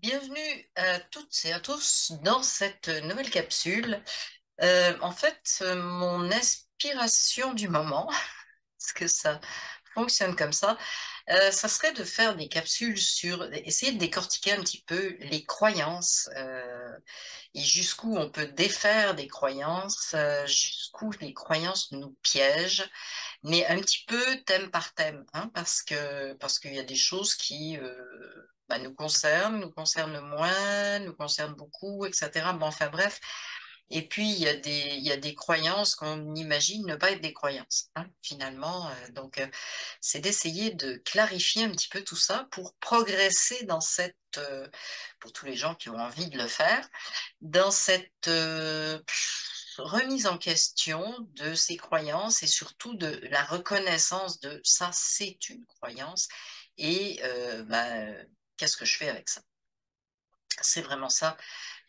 Bienvenue à toutes et à tous dans cette nouvelle capsule. Mon inspiration du moment, parce que ça fonctionne comme ça serait de faire des capsules sur, essayer de décortiquer un petit peu les croyances et jusqu'où on peut défaire des croyances, jusqu'où les croyances nous piègent, mais un petit peu thème par thème, hein, parce qu'il y a des choses qui nous concernent moins, nous concernent beaucoup, etc. Bon, enfin bref. Et puis, il y a des croyances qu'on imagine ne pas être des croyances, hein, finalement. C'est d'essayer de clarifier un petit peu tout ça pour progresser pour tous les gens qui ont envie de le faire, dans cette remise en question de ces croyances et surtout de la reconnaissance de ça, c'est une croyance et qu'est-ce que je fais avec ça? C'est vraiment ça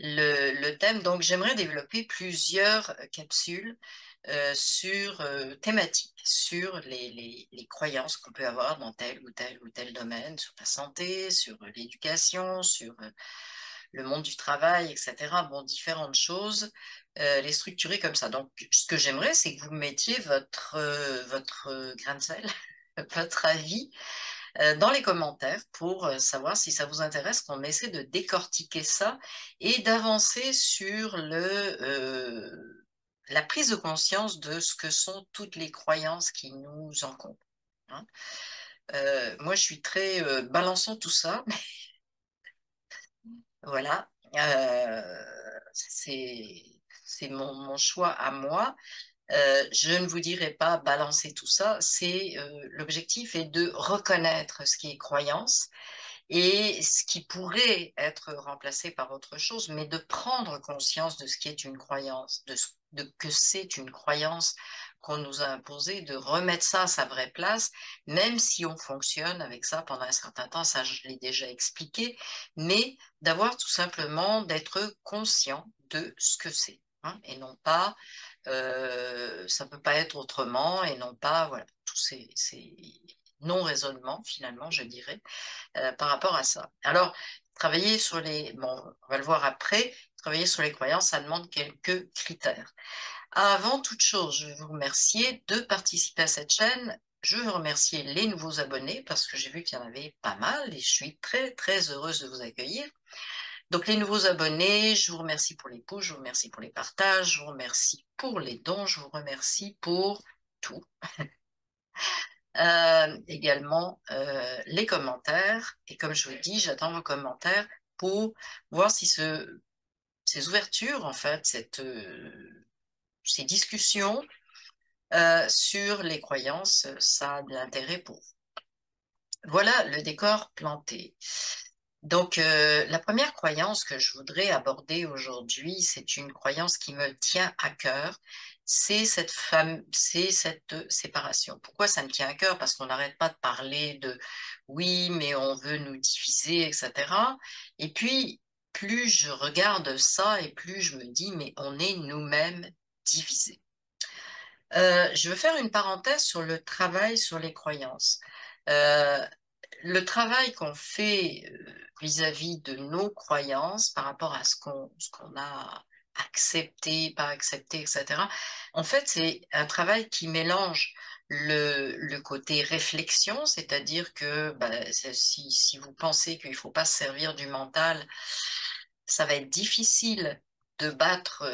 le thème. Donc, j'aimerais développer plusieurs capsules thématiques sur les croyances qu'on peut avoir dans tel ou tel domaine, sur la santé, sur l'éducation, sur le monde du travail, etc. Bon, différentes choses, les structurer comme ça. Donc, ce que j'aimerais, c'est que vous mettiez votre grain de sel, votre avis dans les commentaires pour savoir si ça vous intéresse qu'on essaie de décortiquer ça et d'avancer sur la prise de conscience de ce que sont toutes les croyances qui nous encombrent, hein. Moi, je suis très balançant tout ça, voilà. C'est mon choix à moi. Je ne vous dirai pas balancer tout ça, l'objectif est de reconnaître ce qui est croyance et ce qui pourrait être remplacé par autre chose, mais de prendre conscience de ce qui est une croyance, que c'est une croyance qu'on nous a imposée, de remettre ça à sa vraie place, même si on fonctionne avec ça pendant un certain temps, ça je l'ai déjà expliqué, mais d'avoir tout simplement d'être conscient de ce que c'est, hein, et non pas, ça peut pas être autrement, et non pas, voilà, tous ces non-raisonnements, finalement, je dirais, par rapport à ça. Alors, bon, on va le voir après, travailler sur les croyances, ça demande quelques critères. Avant toute chose, je vais vous remercier de participer à cette chaîne. Je veux remercier les nouveaux abonnés parce que j'ai vu qu'il y en avait pas mal et je suis très très heureuse de vous accueillir. Donc les nouveaux abonnés, je vous remercie pour les pouces, je vous remercie pour les partages, je vous remercie pour les dons, je vous remercie pour tout. Également les commentaires. Et comme je vous le dis, j'attends vos commentaires pour voir si ces ouvertures, en fait, ces discussions sur les croyances, ça a de l'intérêt pour vous. Voilà le décor planté. Donc, la première croyance que je voudrais aborder aujourd'hui, c'est une croyance qui me tient à cœur, c'est cette séparation. Pourquoi ça me tient à cœur? Parce qu'on n'arrête pas de parler de oui, mais on veut nous diviser, etc. Et puis, plus je regarde ça et plus je me dis, mais on est nous-mêmes divisés. Je veux faire une parenthèse sur le travail sur les croyances. Euh, le travail qu'on fait vis-à-vis de nos croyances par rapport à ce qu'on a accepté, pas accepté, etc. En fait, c'est un travail qui mélange le côté réflexion, c'est-à-dire que si vous pensez qu'il ne faut pas se servir du mental, ça va être difficile de battre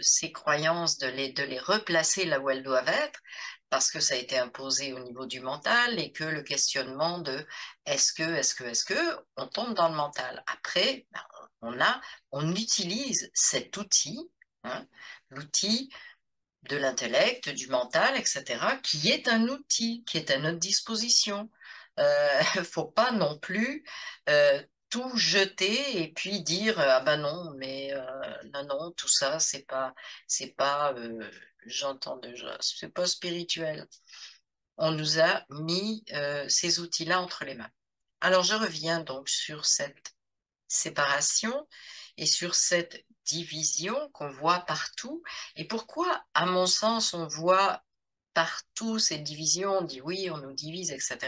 ces croyances, de les replacer là où elles doivent être, parce que ça a été imposé au niveau du mental et que le questionnement de est-ce que, on tombe dans le mental. Après, on utilise cet outil, hein, l'outil de l'intellect, du mental, etc., qui est un outil, qui est à notre disposition. Faut pas non plus tout jeter et puis dire ah ben non, mais non, non, tout ça, c'est pas, j'entends déjà, c'est pas spirituel. On nous a mis ces outils-là entre les mains. Alors je reviens donc sur cette séparation et sur cette division qu'on voit partout. Et pourquoi, à mon sens, on voit partout cette division, on dit oui, on nous divise, etc.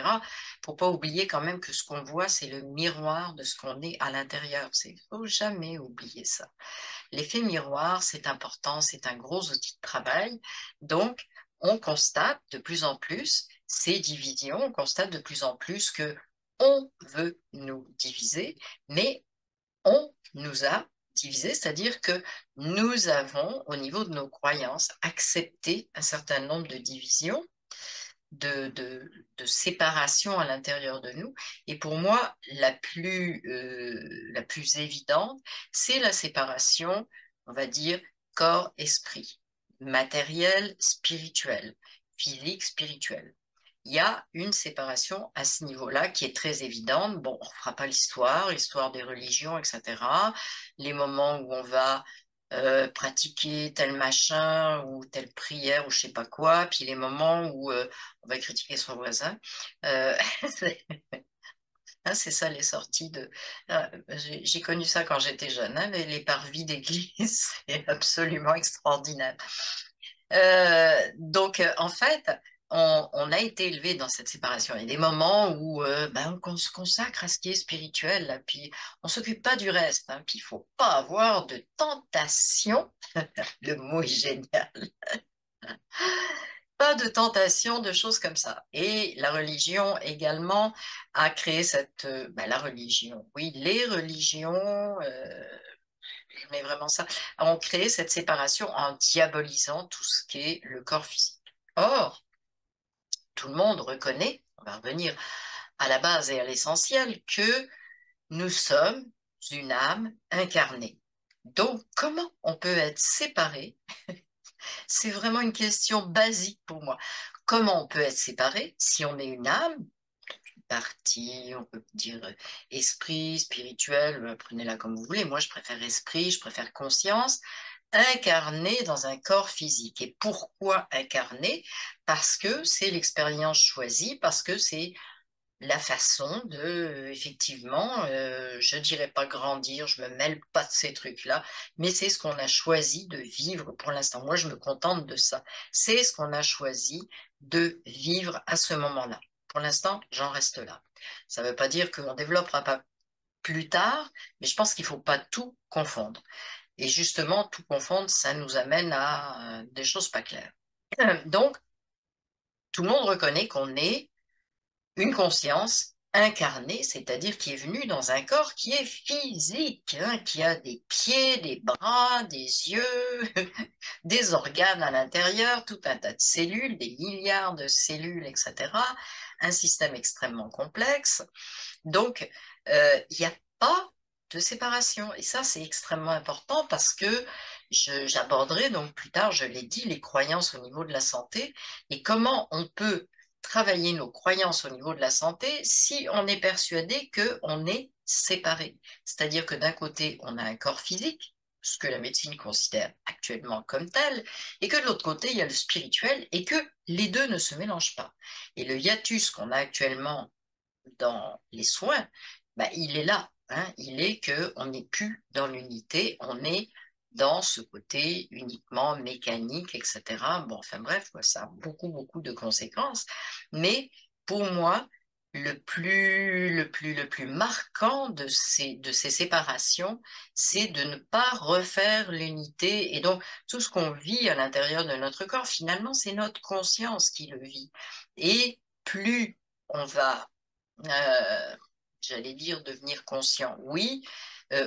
Faut pas oublier quand même que ce qu'on voit, c'est le miroir de ce qu'on est à l'intérieur. Il faut jamais oublier ça. L'effet miroir, c'est important, c'est un gros outil de travail. Donc, on constate de plus en plus ces divisions, on constate de plus en plus que on veut nous diviser, mais on nous a divisés, c'est-à-dire que nous avons, au niveau de nos croyances, accepté un certain nombre de divisions, de séparation à l'intérieur de nous. Et pour moi, la plus évidente, c'est la séparation, on va dire, corps-esprit, matériel, spirituel, physique, spirituel. Il y a une séparation à ce niveau-là qui est très évidente. Bon, on ne fera pas l'histoire des religions, etc. Les moments où on va pratiquer tel machin ou telle prière ou je sais pas quoi, puis les moments où on va critiquer son voisin. Euh, c'est hein, c'est ça les sorties de... j'ai connu ça quand j'étais jeune, hein, les parvis d'église, c'est absolument extraordinaire. Donc, en fait, on a été élevé dans cette séparation. Il y a des moments où ben, on se consacre à ce qui est spirituel, là, puis on s'occupe pas du reste. Hein, puis il faut pas avoir de tentation. Le mot est génial. Pas de tentation, de choses comme ça. Et la religion également a créé cette... ben, la religion, oui, les religions, je mets vraiment ça, ont créé cette séparation en diabolisant tout ce qui est le corps physique. Or, tout le monde reconnaît, on va revenir à la base et à l'essentiel, que nous sommes une âme incarnée. Donc, comment on peut être séparé? C'est vraiment une question basique pour moi. Comment on peut être séparé si on est une âme, une partie, on peut dire esprit, spirituel, prenez-la comme vous voulez. Moi, je préfère esprit, je préfère conscience, incarné dans un corps physique. Et pourquoi incarné? Parce que c'est l'expérience choisie, parce que c'est la façon de, effectivement, je dirais pas grandir, je me mêle pas de ces trucs-là, mais c'est ce qu'on a choisi de vivre pour l'instant. Moi, je me contente de ça. C'est ce qu'on a choisi de vivre à ce moment-là. Pour l'instant, j'en reste là. Ça ne veut pas dire qu'on ne développera pas plus tard, mais je pense qu'il ne faut pas tout confondre. Et justement, tout confondre, ça nous amène à des choses pas claires. Donc, tout le monde reconnaît qu'on est une conscience incarnée, c'est-à-dire qui est venue dans un corps qui est physique, hein, qui a des pieds, des bras, des yeux, des organes à l'intérieur, tout un tas de cellules, des milliards de cellules, etc. Un système extrêmement complexe. Donc, il n'y a pas de séparation. Et ça, c'est extrêmement important parce que j'aborderai donc plus tard, je l'ai dit, les croyances au niveau de la santé et comment on peut travailler nos croyances au niveau de la santé si on est persuadé qu'on est séparé. C'est-à-dire que d'un côté, on a un corps physique, ce que la médecine considère actuellement comme tel, et que de l'autre côté, il y a le spirituel et que les deux ne se mélangent pas. Et le hiatus qu'on a actuellement dans les soins, bah, il est là. Hein. Il est qu'on n'est plus dans l'unité, on est dans ce côté uniquement mécanique, etc. Bon, enfin bref, ça a beaucoup, beaucoup de conséquences. Mais pour moi, le plus marquant de ces séparations, c'est de ne pas refaire l'unité. Et donc, tout ce qu'on vit à l'intérieur de notre corps, finalement, c'est notre conscience qui le vit. Et plus on va j'allais dire devenir conscient, oui,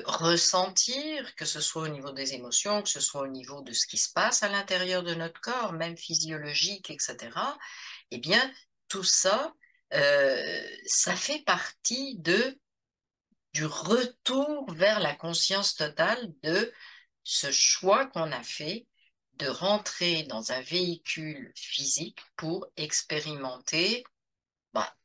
ressentir, que ce soit au niveau des émotions, que ce soit au niveau de ce qui se passe à l'intérieur de notre corps, même physiologique, etc., eh bien, tout ça, ça fait partie du retour vers la conscience totale de ce choix qu'on a fait de rentrer dans un véhicule physique pour expérimenter bah,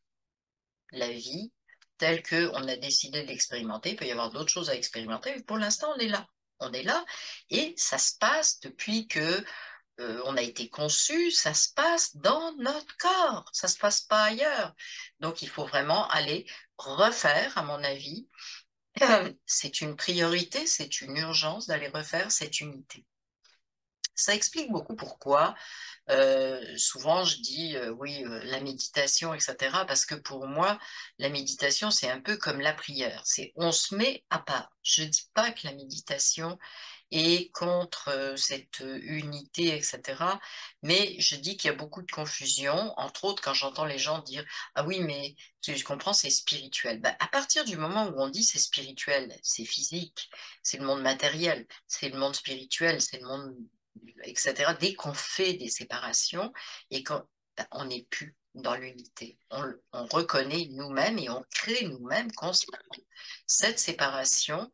la vie telle qu'on a décidé de l'expérimenter. Il peut y avoir d'autres choses à expérimenter, mais pour l'instant, on est là. On est là et ça se passe depuis que on a été conçu, ça se passe dans notre corps, ça se passe pas ailleurs. Donc il faut vraiment aller refaire, à mon avis, c'est une priorité, c'est une urgence d'aller refaire cette unité. Ça explique beaucoup pourquoi souvent je dis oui, la méditation, etc. Parce que pour moi, la méditation, c'est un peu comme la prière. C'est on se met à part. Je dis pas que la méditation est contre cette unité, etc. Mais je dis qu'il y a beaucoup de confusion, entre autres quand j'entends les gens dire ah oui, mais je comprends, c'est spirituel. Ben, à partir du moment où on dit c'est spirituel, c'est physique, c'est le monde matériel, c'est le monde spirituel, c'est le monde etc. Dès qu'on fait des séparations et qu'on on n'est plus dans l'unité, on reconnaît nous-mêmes et on crée nous-mêmes consciemment cette séparation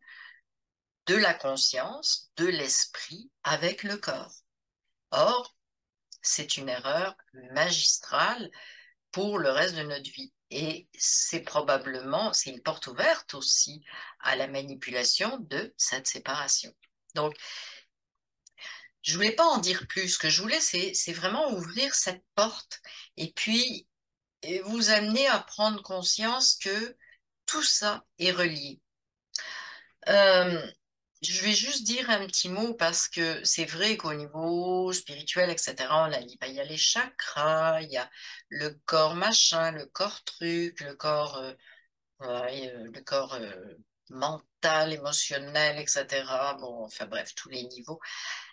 de la conscience, de l'esprit avec le corps. Or, c'est une erreur magistrale pour le reste de notre vie. Et c'est probablement, c'est une porte ouverte aussi à la manipulation de cette séparation. Donc, je voulais pas en dire plus. Ce que je voulais, c'est vraiment ouvrir cette porte et puis vous amener à prendre conscience que tout ça est relié. Euh, je vais juste dire un petit mot parce que c'est vrai qu'au niveau spirituel, etc., on a dit, bah, il y a les chakras, il y a le corps machin, le corps truc, le corps mental, émotionnel, etc. Bon, enfin bref, tous les niveaux.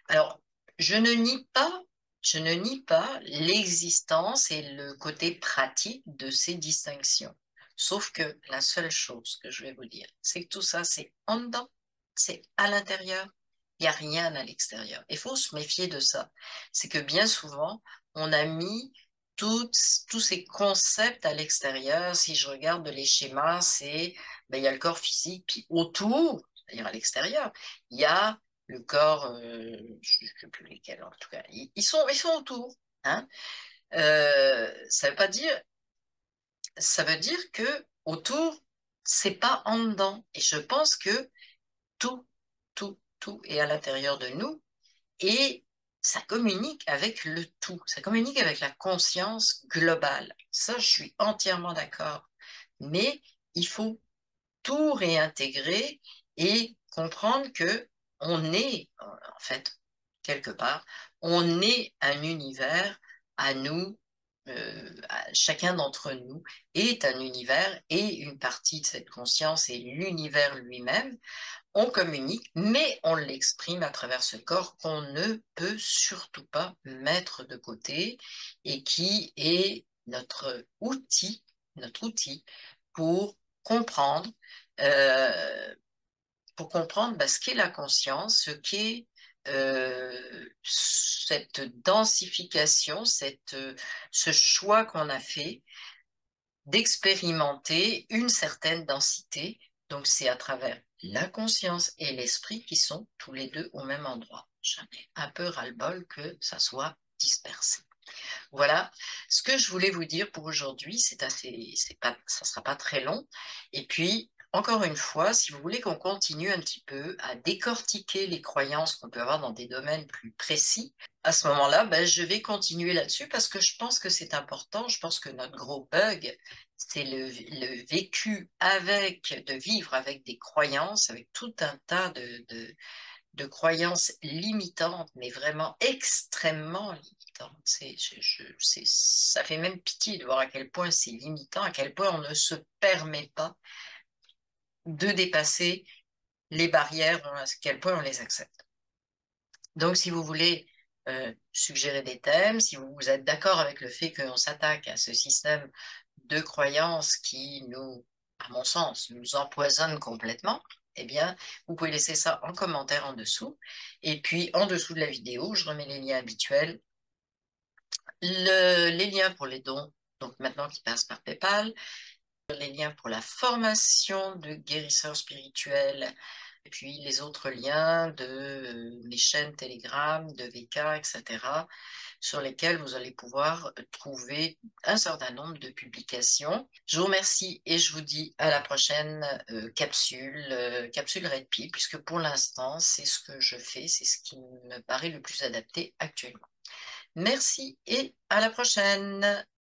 Alors, je ne nie pas, je ne nie pas l'existence et le côté pratique de ces distinctions. Sauf que la seule chose que je vais vous dire, c'est que tout ça, c'est en dedans, c'est à l'intérieur. Il n'y a rien à l'extérieur. Il faut se méfier de ça. C'est que bien souvent, on a mis tous ces concepts à l'extérieur. Si je regarde les schémas, c'est, ben, il y a le corps physique, puis autour, c'est-à-dire à l'extérieur, il y a le corps, je ne sais plus lesquels en tout cas, ils sont autour. Hein. Ça veut pas dire, ça veut dire que autour, c'est pas en dedans. Et je pense que tout, tout est à l'intérieur de nous et ça communique avec le tout, ça communique avec la conscience globale. Ça, je suis entièrement d'accord. Mais il faut tout réintégrer et comprendre que on est, en fait, quelque part, on est un univers à nous, chacun d'entre nous est un univers et une partie de cette conscience est l'univers lui-même. On communique, mais on l'exprime à travers ce corps qu'on ne peut surtout pas mettre de côté et qui est notre outil pour comprendre, euh, bah, ce qu'est la conscience, ce qu'est cette densification, ce choix qu'on a fait d'expérimenter une certaine densité. Donc, c'est à travers la conscience et l'esprit qui sont tous les deux au même endroit. J'en ai un peu ras-le-bol que ça soit dispersé. Voilà ce que je voulais vous dire pour aujourd'hui. C'est pas, ça sera pas très long. Et puis, encore une fois, si vous voulez qu'on continue un petit peu à décortiquer les croyances qu'on peut avoir dans des domaines plus précis, à ce moment-là, ben, je vais continuer là-dessus parce que je pense que c'est important. Je pense que notre gros bug, c'est le vécu avec, de vivre avec des croyances, avec tout un tas de croyances limitantes, mais vraiment extrêmement limitantes. Ça fait même pitié de voir à quel point c'est limitant, à quel point on ne se permet pas de dépasser les barrières, à quel point on les accepte. Donc, si vous voulez suggérer des thèmes, si vous êtes d'accord avec le fait qu'on s'attaque à ce système de croyances qui nous, à mon sens, nous empoisonne complètement, eh bien, vous pouvez laisser ça en commentaire en dessous. Et puis, en dessous de la vidéo, je remets les liens habituels, les liens pour les dons, donc maintenant qui passent par PayPal, les liens pour la formation de guérisseurs spirituels, et puis les autres liens de mes chaînes Telegram, de VK, etc., sur lesquels vous allez pouvoir trouver un certain nombre de publications. Je vous remercie et je vous dis à la prochaine capsule Red Pill, puisque pour l'instant, c'est ce que je fais, c'est ce qui me paraît le plus adapté actuellement. Merci et à la prochaine.